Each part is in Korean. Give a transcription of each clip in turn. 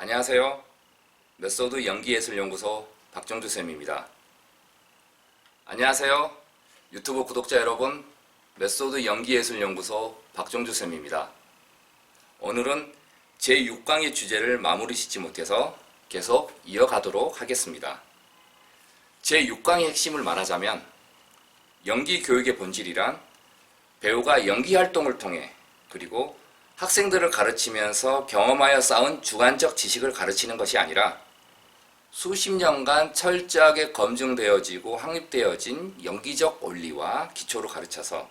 안녕하세요. 메소드 연기예술연구소 박정주 쌤입니다. 안녕하세요. 유튜브 구독자 여러분, 메소드 연기예술연구소 박정주 쌤입니다. 오늘은 제6강의 주제를 마무리 짓지 못해서 계속 이어가도록 하겠습니다. 제6강의 핵심을 말하자면 연기 교육의 본질이란 배우가 연기 활동을 통해 그리고 학생들을 가르치면서 경험하여 쌓은 주관적 지식을 가르치는 것이 아니라 수십 년간 철저하게 검증되어지고 확립되어진 연기적 원리와 기초로 가르쳐서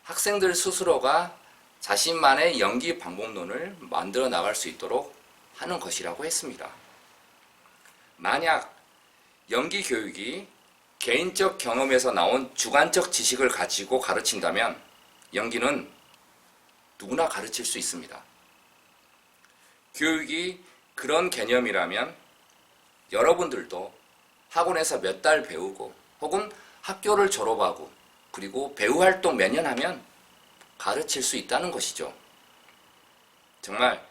학생들 스스로가 자신만의 연기 방법론을 만들어 나갈 수 있도록 하는 것이라고 했습니다. 만약 연기 교육이 개인적 경험에서 나온 주관적 지식을 가지고 가르친다면 연기는 누구나 가르칠 수 있습니다. 교육이 그런 개념이라면 여러분들도 학원에서 몇 달 배우고 혹은 학교를 졸업하고 그리고 배우 활동 몇 년 하면 가르칠 수 있다는 것이죠. 정말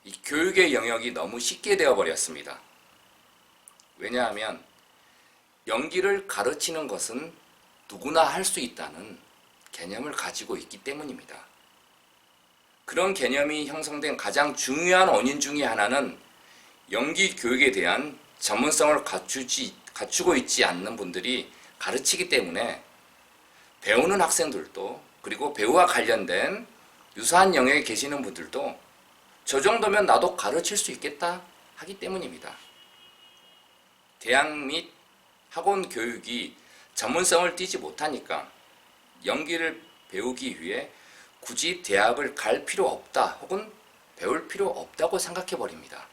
이 교육의 영역이 너무 쉽게 되어버렸습니다. 왜냐하면 연기를 가르치는 것은 누구나 할 수 있다는 개념을 가지고 있기 때문입니다. 그런 개념이 형성된 가장 중요한 원인 중에 하나는 연기 교육에 대한 전문성을 갖추고 있지 않는 분들이 가르치기 때문에 배우는 학생들도 그리고 배우와 관련된 유사한 영역에 계시는 분들도 저 정도면 나도 가르칠 수 있겠다 하기 때문입니다. 대학 및 학원 교육이 전문성을 띠지 못하니까 연기를 배우기 위해 굳이 대학을 갈 필요 없다 혹은 배울 필요 없다고 생각해 버립니다.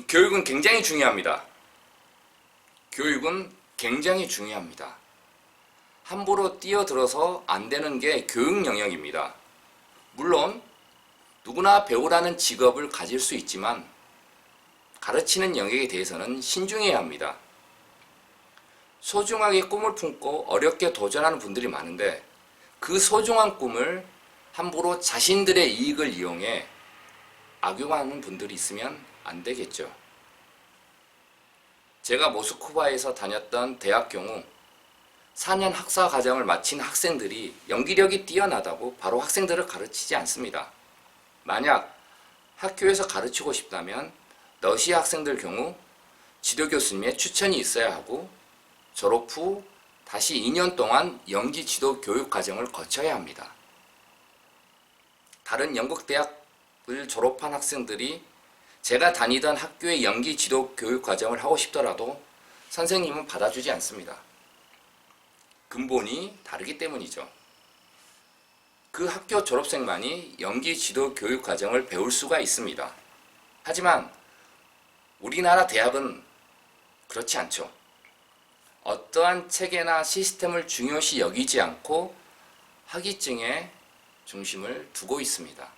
교육은 굉장히 중요합니다. 교육은 굉장히 중요합니다. 함부로 뛰어들어서 안 되는 게 교육 영역입니다. 물론 누구나 배우라는 직업을 가질 수 있지만 가르치는 영역에 대해서는 신중해야 합니다. 소중하게 꿈을 품고 어렵게 도전하는 분들이 많은데 그 소중한 꿈을 함부로 자신들의 이익을 이용해 악용하는 분들이 있으면 안 되겠죠. 제가 모스크바에서 다녔던 대학 경우 4년 학사 과정을 마친 학생들이 연기력이 뛰어나다고 바로 학생들을 가르치지 않습니다. 만약 학교에서 가르치고 싶다면 러시아 학생들 경우 지도 교수님의 추천이 있어야 하고 졸업 후 다시 2년 동안 연기 지도 교육 과정을 거쳐야 합니다. 다른 영국 대학을 졸업한 학생들이 제가 다니던 학교의 연기 지도 교육 과정을 하고 싶더라도 선생님은 받아주지 않습니다. 근본이 다르기 때문이죠. 그 학교 졸업생만이 연기 지도 교육 과정을 배울 수가 있습니다. 하지만 우리나라 대학은 그렇지 않죠. 어떠한 체계나 시스템을 중요시 여기지 않고 학위증에 중심을 두고 있습니다.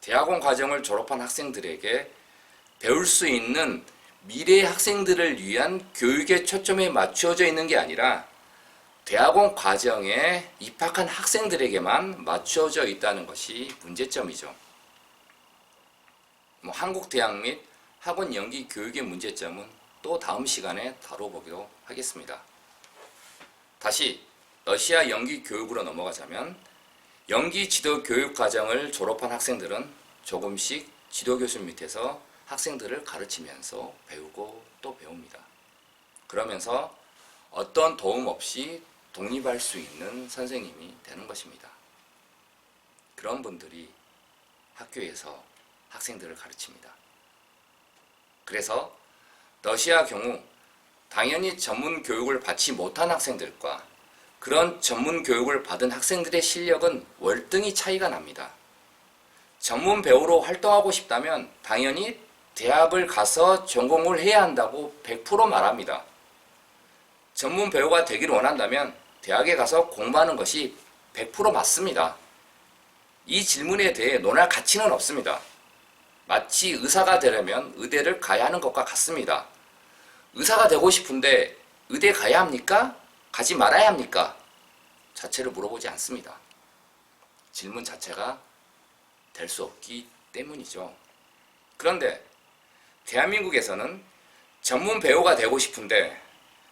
대학원 과정을 졸업한 학생들에게 배울 수 있는 미래의 학생들을 위한 교육에 초점이 맞추어져 있는 게 아니라 대학원 과정에 입학한 학생들에게만 맞추어져 있다는 것이 문제점이죠. 한국 대학 및 학원 연기 교육의 문제점은 또 다음 시간에 다뤄보기로 하겠습니다. 다시 러시아 연기 교육으로 넘어가자면 연기 지도 교육 과정을 졸업한 학생들은 조금씩 지도 교수 밑에서 학생들을 가르치면서 배우고 또 배웁니다. 그러면서 어떤 도움 없이 독립할 수 있는 선생님이 되는 것입니다. 그런 분들이 학교에서 학생들을 가르칩니다. 그래서 러시아 경우 당연히 전문 교육을 받지 못한 학생들과 그런 전문 교육을 받은 학생들의 실력은 월등히 차이가 납니다. 전문 배우로 활동하고 싶다면 당연히 대학을 가서 전공을 해야 한다고 100% 말합니다. 전문 배우가 되기를 원한다면 대학에 가서 공부하는 것이 100% 맞습니다. 이 질문에 대해 논할 가치는 없습니다. 마치 의사가 되려면 의대를 가야 하는 것과 같습니다. 의사가 되고 싶은데 의대 가야 합니까? 가지 말아야 합니까? 자체를 물어보지 않습니다. 질문 자체가 될 수 없기 때문이죠. 그런데 대한민국에서는 전문 배우가 되고 싶은데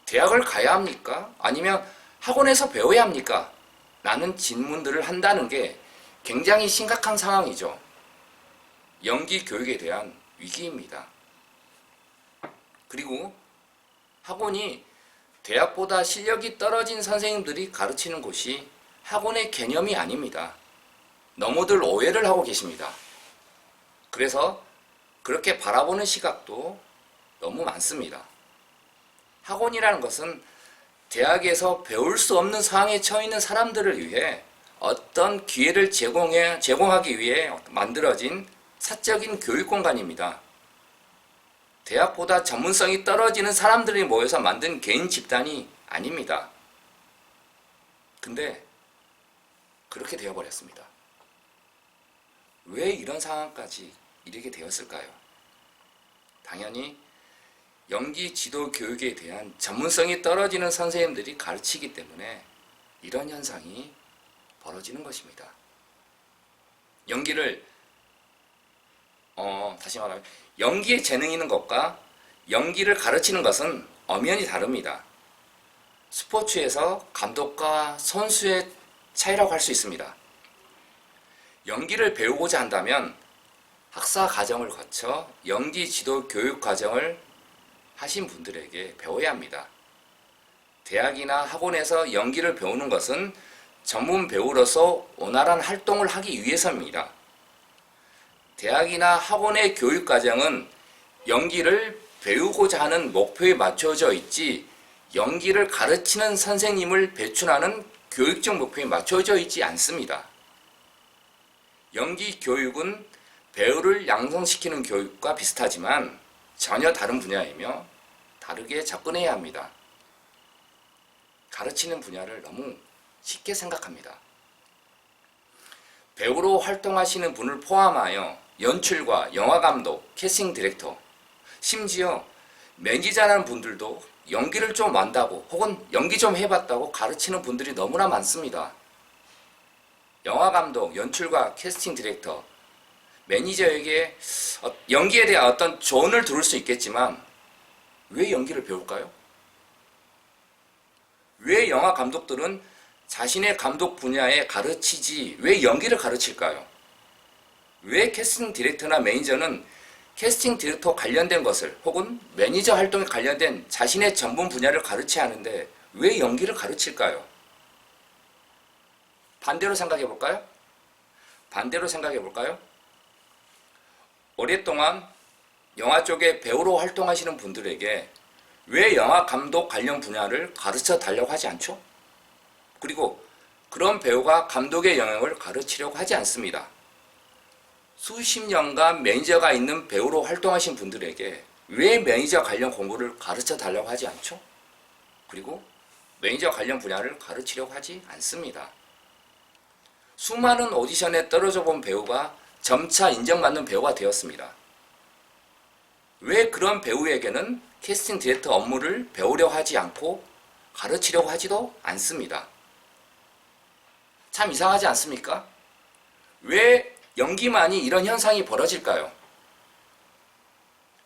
대학을 가야 합니까? 아니면 학원에서 배워야 합니까? 라는 질문들을 한다는 게 굉장히 심각한 상황이죠. 연기 교육에 대한 위기입니다. 그리고 학원이 대학보다 실력이 떨어진 선생님들이 가르치는 곳이 학원의 개념이 아닙니다. 너무들 오해를 하고 계십니다. 그래서 그렇게 바라보는 시각도 너무 많습니다. 학원이라는 것은 대학에서 배울 수 없는 상황에 처해 있는 사람들을 위해 어떤 기회를 제공하기 위해 만들어진 사적인 교육 공간입니다. 대학보다 전문성이 떨어지는 사람들이 모여서 만든 개인 집단이 아닙니다. 근데 그렇게 되어버렸습니다. 왜 이런 상황까지 이르게 되었을까요? 당연히 연기 지도 교육에 대한 전문성이 떨어지는 선생님들이 가르치기 때문에 이런 현상이 벌어지는 것입니다. 연기를 다시 말하면 연기에 재능이 있는 것과 연기를 가르치는 것은 엄연히 다릅니다. 스포츠에서 감독과 선수의 차이라고 할 수 있습니다. 연기를 배우고자 한다면 학사 과정을 거쳐 연기 지도 교육 과정을 하신 분들에게 배워야 합니다. 대학이나 학원에서 연기를 배우는 것은 전문 배우로서 원활한 활동을 하기 위해서입니다. 대학이나 학원의 교육 과정은 연기를 배우고자 하는 목표에 맞춰져 있지 연기를 가르치는 선생님을 배출하는 교육적 목표에 맞춰져 있지 않습니다. 연기 교육은 배우를 양성시키는 교육과 비슷하지만 전혀 다른 분야이며 다르게 접근해야 합니다. 가르치는 분야를 너무 쉽게 생각합니다. 배우로 활동하시는 분을 포함하여 연출과 영화감독, 캐스팅 디렉터, 심지어 매니저라는 분들도 연기를 좀 안다고 혹은 연기 좀 해봤다고 가르치는 분들이 너무나 많습니다. 영화감독, 연출가, 캐스팅 디렉터, 매니저에게 연기에 대한 어떤 조언을 들을 수 있겠지만 왜 연기를 배울까요? 왜 영화 감독들은 자신의 감독 분야에 가르치지 왜 연기를 가르칠까요? 왜 캐스팅 디렉터나 매니저는 캐스팅 디렉터 관련된 것을 혹은 매니저 활동에 관련된 자신의 전문 분야를 가르쳐야 하는데 왜 연기를 가르칠까요? 반대로 생각해 볼까요? 오랫동안 영화 쪽에 배우로 활동하시는 분들에게 왜 영화 감독 관련 분야를 가르쳐 달라고 하지 않죠? 그리고 그런 배우가 감독의 영역을 가르치려고 하지 않습니다. 수십 년간 매니저가 있는 배우로 활동하신 분들에게 왜 매니저 관련 공부를 가르쳐 달라고 하지 않죠? 그리고 매니저 관련 분야를 가르치려고 하지 않습니다. 수많은 오디션에 떨어져 본 배우가 점차 인정받는 배우가 되었습니다. 왜 그런 배우에게는 캐스팅 디렉터 업무를 배우려고 하지 않고 가르치려고 하지도 않습니다. 참 이상하지 않습니까? 왜 연기만이 이런 현상이 벌어질까요?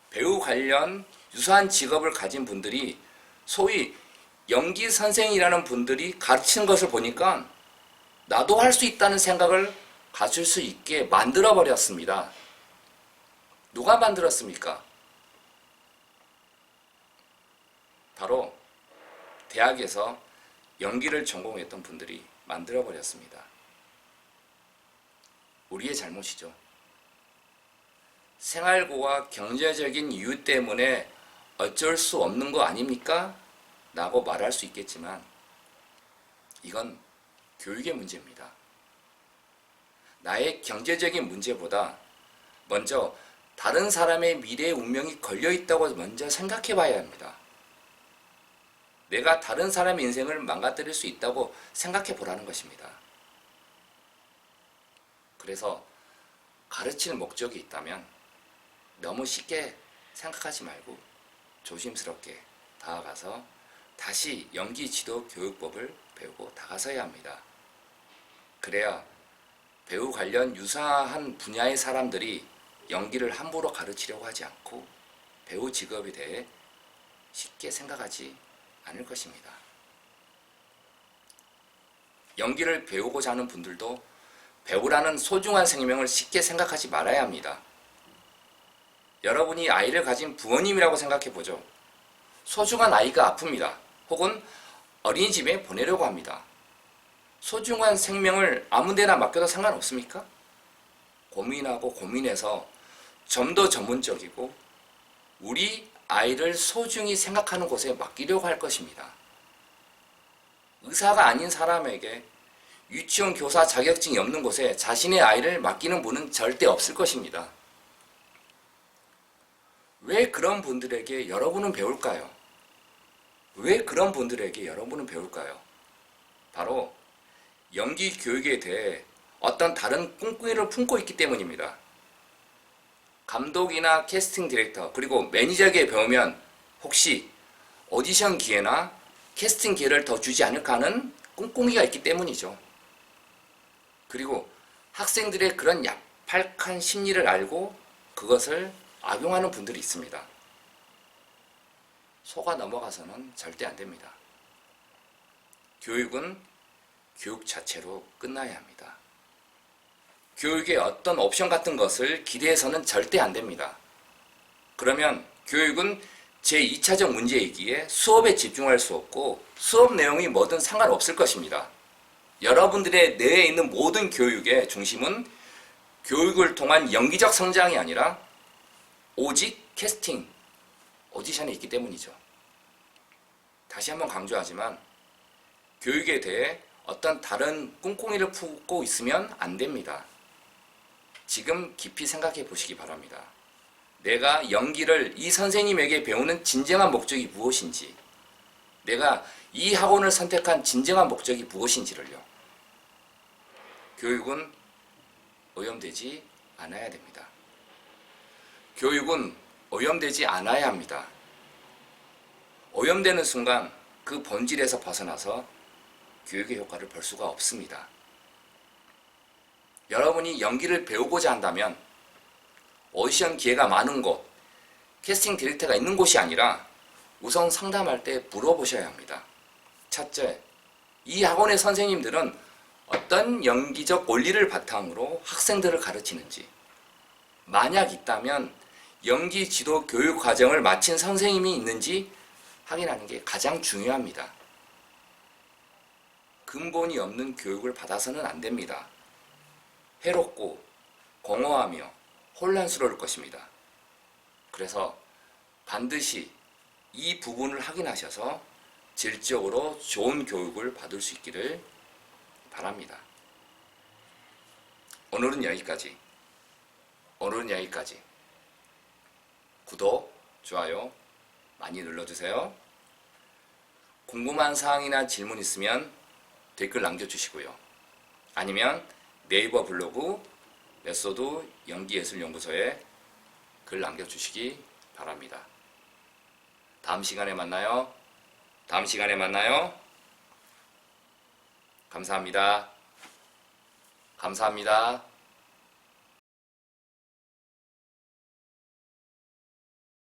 배우 관련 유사한 직업을 가진 분들이 소위 연기 선생이라는 분들이 가르치는 것을 보니까 나도 할 수 있다는 생각을 가질 수 있게 만들어 버렸습니다. 누가 만들었습니까? 바로 대학에서 연기를 전공했던 분들이 만들어 버렸습니다. 우리의 잘못이죠. 생활고와 경제적인 이유 때문에 어쩔 수 없는 거 아닙니까? 라고 말할 수 있겠지만 이건 교육의 문제입니다. 나의 경제적인 문제보다 먼저 다른 사람의 미래의 운명이 걸려있다고 먼저 생각해 봐야 합니다. 내가 다른 사람의 인생을 망가뜨릴 수 있다고 생각해 보라는 것입니다. 그래서 가르치는 목적이 있다면 너무 쉽게 생각하지 말고 조심스럽게 다가가서 다시 연기 지도 교육법을 배우고 다가서야 합니다. 그래야 배우 관련 유사한 분야의 사람들이 연기를 함부로 가르치려고 하지 않고 배우 직업에 대해 쉽게 생각하지 않을 것입니다. 연기를 배우고자 하는 분들도 배우라는 소중한 생명을 쉽게 생각하지 말아야 합니다. 여러분이 아이를 가진 부모님이라고 생각해 보죠. 소중한 아이가 아픕니다. 혹은 어린이집에 보내려고 합니다. 소중한 생명을 아무데나 맡겨도 상관없습니까? 고민하고 고민해서 좀 더 전문적이고 우리 아이를 소중히 생각하는 곳에 맡기려고 할 것입니다. 의사가 아닌 사람에게 유치원 교사 자격증이 없는 곳에 자신의 아이를 맡기는 분은 절대 없을 것입니다. 왜 그런 분들에게 여러분은 배울까요? 왜 그런 분들에게 여러분은 배울까요? 바로 연기 교육에 대해 어떤 다른 꿍꿍이를 품고 있기 때문입니다. 감독이나 캐스팅 디렉터 그리고 매니저에게 배우면 혹시 오디션 기회나 캐스팅 기회를 더 주지 않을까 하는 꿍꿍이가 있기 때문이죠. 그리고 학생들의 그런 야팔한 심리를 알고 그것을 악용하는 분들이 있습니다. 속아 넘어가서는 절대 안 됩니다. 교육은 교육 자체로 끝나야 합니다. 교육의 어떤 옵션 같은 것을 기대해서는 절대 안 됩니다. 그러면 교육은 제2차적 문제이기에 수업에 집중할 수 없고 수업 내용이 뭐든 상관없을 것입니다. 여러분들의 뇌에 있는 모든 교육의 중심은 교육을 통한 연기적 성장이 아니라 오직 캐스팅, 오디션에 있기 때문이죠. 다시 한번 강조하지만 교육에 대해 어떤 다른 꿍꿍이를 품고 있으면 안 됩니다. 지금 깊이 생각해 보시기 바랍니다. 내가 연기를 이 선생님에게 배우는 진정한 목적이 무엇인지, 내가 이 학원을 선택한 진정한 목적이 무엇인지를요. 교육은 오염되지 않아야 됩니다. 교육은 오염되지 않아야 합니다. 오염되는 순간 그 본질에서 벗어나서 교육의 효과를 볼 수가 없습니다. 여러분이 연기를 배우고자 한다면 오디션 기회가 많은 곳, 캐스팅 디렉터가 있는 곳이 아니라 우선 상담할 때 물어보셔야 합니다. 첫째, 이 학원의 선생님들은 어떤 연기적 원리를 바탕으로 학생들을 가르치는지, 만약 있다면 연기 지도 교육 과정을 마친 선생님이 있는지 확인하는 게 가장 중요합니다. 근본이 없는 교육을 받아서는 안 됩니다. 해롭고 공허하며 혼란스러울 것입니다. 그래서 반드시 이 부분을 확인하셔서 질적으로 좋은 교육을 받을 수 있기를 바랍니다. 오늘은 여기까지. 구독, 좋아요 많이 눌러주세요. 궁금한 사항이나 질문 있으면 댓글 남겨주시고요. 아니면 네이버 블로그 메소드 연기예술연구소에 글 남겨주시기 바랍니다. 다음 시간에 만나요. 감사합니다.